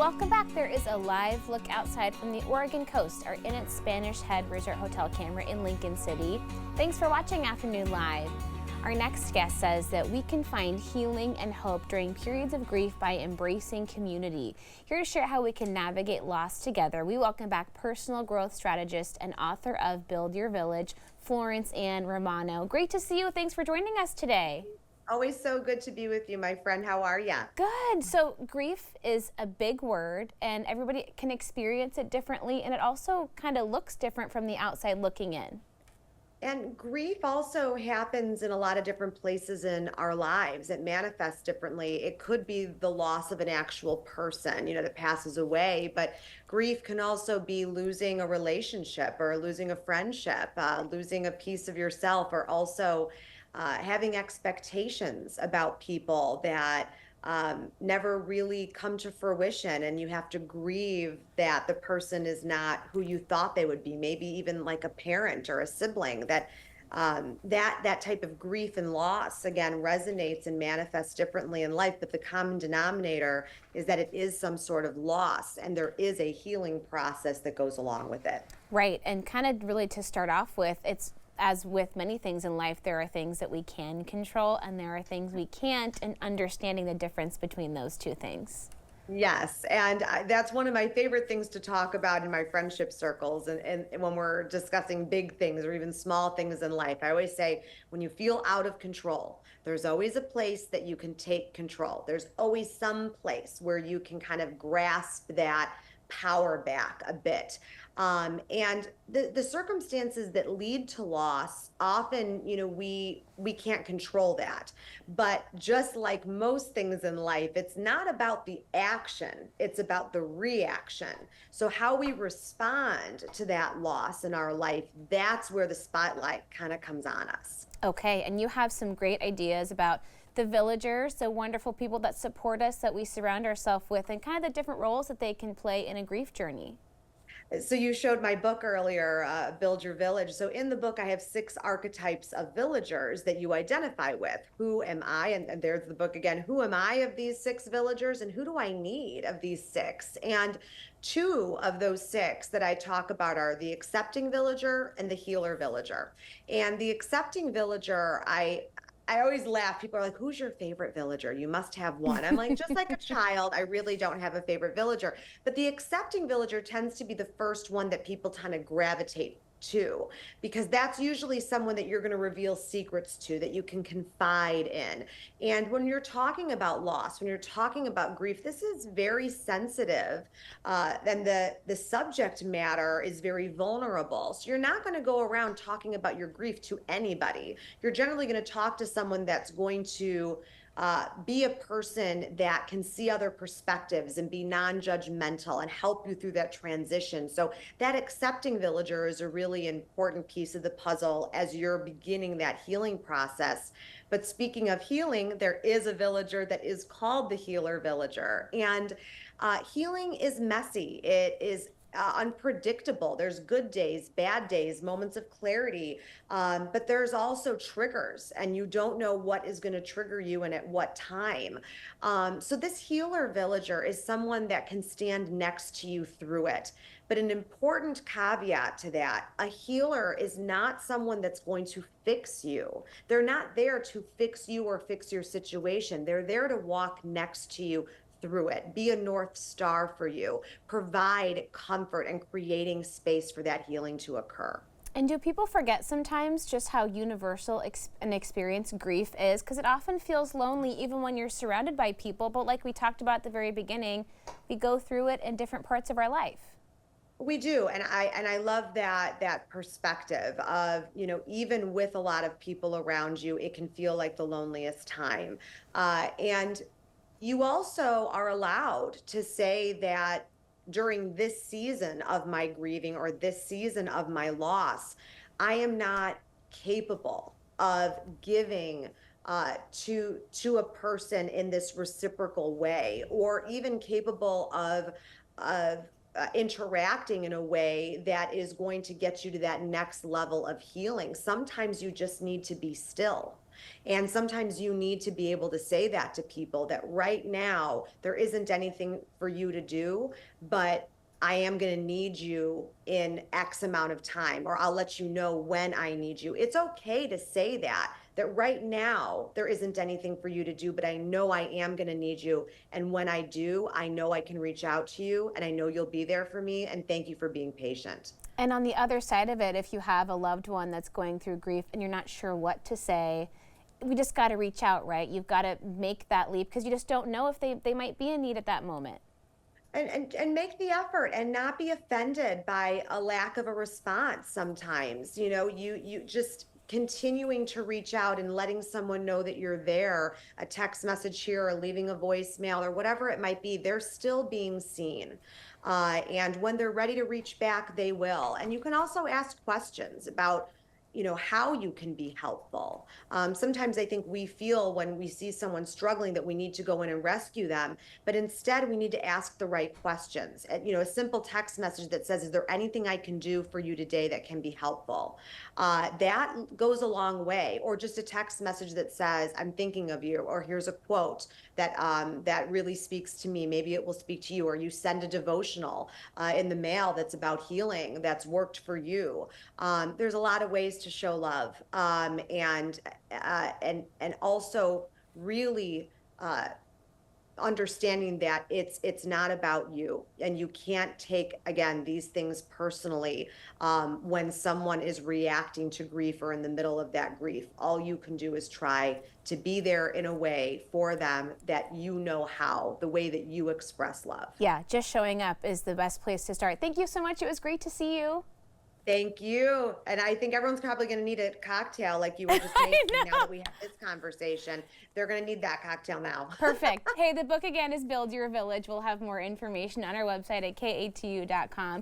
Welcome back. There is a live look outside from the Oregon coast, our In its Spanish Head Resort Hotel camera in Lincoln City. Thanks for watching Afternoon Live. Our next guest says that we can find healing and hope during periods of grief by embracing community. Here to share how we can navigate loss together, we welcome back personal growth strategist and author of Build Your Village, Florence Ann Romano. Great to see you. Thanks for joining us today. Always so good to be with you, my friend. How are ya? Good. So grief is a big word, and everybody can experience it differently, and it also kind of looks different from the outside looking in. And grief also happens in a lot of different places in our lives. It manifests differently. It could be the loss of an actual person, that passes away, but grief can also be losing a relationship or losing a friendship, losing a piece of yourself, or also having expectations about people that never really come to fruition, and you have to grieve that the person is not who you thought they would be, maybe even like a parent or a sibling. That type of grief and loss again resonates and manifests differently in life, but the common denominator is that it is some sort of loss, and there is a healing process that goes along with it. Right, and kind of really to start off with, it's as with many things in life, there are things that we can control and there are things we can't, and understanding the difference between those two things. Yes, and that's one of my favorite things to talk about in my friendship circles, and when we're discussing big things or even small things in life. I always say, when you feel out of control, there's always a place that you can take control. There's always some place where you can kind of grasp that power back a bit. And the circumstances that lead to loss, often, we can't control that. But just like most things in life, it's not about the action, it's about the reaction. So how we respond to that loss in our life, that's where the spotlight kind of comes on us. Okay, and you have some great ideas about the villagers, the wonderful people that support us, that we surround ourselves with, and kind of the different roles that they can play in a grief journey. So you showed my book earlier, Build Your Village. So in the book, I have 6 archetypes of villagers that you identify with. Who am I? And there's the book again. Who am I of these 6 villagers? And who do I need of these 6? And 2 of those 6 that I talk about are the accepting villager and the healer villager. And the accepting villager, I always laugh. People are like, who's your favorite villager? You must have one. I'm like, just like a child, I really don't have a favorite villager. But the accepting villager tends to be the first one that people kind of gravitate to, because that's usually someone that you're going to reveal secrets to, that you can confide in. And when you're talking about loss, when you're talking about grief, this is very sensitive, and the subject matter is very vulnerable. So you're not going to go around talking about your grief to anybody. You're generally going to talk to someone that's going to be a person that can see other perspectives and be non-judgmental and help you through that transition. So that accepting villager is a really important piece of the puzzle as you're beginning that healing process. But speaking of healing, there is a villager that is called the healer villager. And healing is messy. It is unpredictable. There's good days, bad days, moments of clarity, but there's also triggers, and you don't know what is going to trigger you and at what time. So this healer villager is someone that can stand next to you through it. But an important caveat to that, a healer is not someone that's going to fix you. They're not there to fix you or fix your situation. They're there to walk next to you through it, be a North Star for you, provide comfort, and creating space for that healing to occur. And do people forget sometimes just how universal an experience grief is? Because it often feels lonely even when you're surrounded by people, but like we talked about at the very beginning, we go through it in different parts of our life. We do, and I love that perspective of, even with a lot of people around you, it can feel like the loneliest time. And you also are allowed to say that during this season of my grieving or this season of my loss, I am not capable of giving to a person in this reciprocal way, or even capable of interacting in a way that is going to get you to that next level of healing. Sometimes you just need to be still. And sometimes you need to be able to say that to people, that right now there isn't anything for you to do, but I am going to need you in X amount of time, or I'll let you know when I need you. It's okay to say that right now there isn't anything for you to do, but I know I am going to need you. And when I do, I know I can reach out to you and I know you'll be there for me. And thank you for being patient. And on the other side of it, if you have a loved one that's going through grief and you're not sure what to say, we just got to reach out, right? You've got to make that leap because you just don't know if they might be in need at that moment. And make the effort and not be offended by a lack of a response sometimes. You just continuing to reach out and letting someone know that you're there, a text message here or leaving a voicemail or whatever it might be, they're still being seen. And when they're ready to reach back, they will. And you can also ask questions about how you can be helpful. Sometimes I think we feel when we see someone struggling that we need to go in and rescue them, but instead we need to ask the right questions. A simple text message that says, is there anything I can do for you today that can be helpful? That goes a long way. Or just a text message that says, I'm thinking of you, or here's a quote that really speaks to me. Maybe it will speak to you, or you send a devotional in the mail that's about healing that's worked for you. There's a lot of ways to show love, and also really understanding that it's not about you, and you can't take, again, these things personally when someone is reacting to grief or in the middle of that grief. All you can do is try to be there in a way for them that how, the way that you express love. Yeah, just showing up is the best place to start. Thank you so much. It was great to see you. Thank you. And I think everyone's probably going to need a cocktail like you were just making now that we have this conversation. They're going to need that cocktail now. Perfect. Hey, the book again is Build Your Village. We'll have more information on our website at katu.com.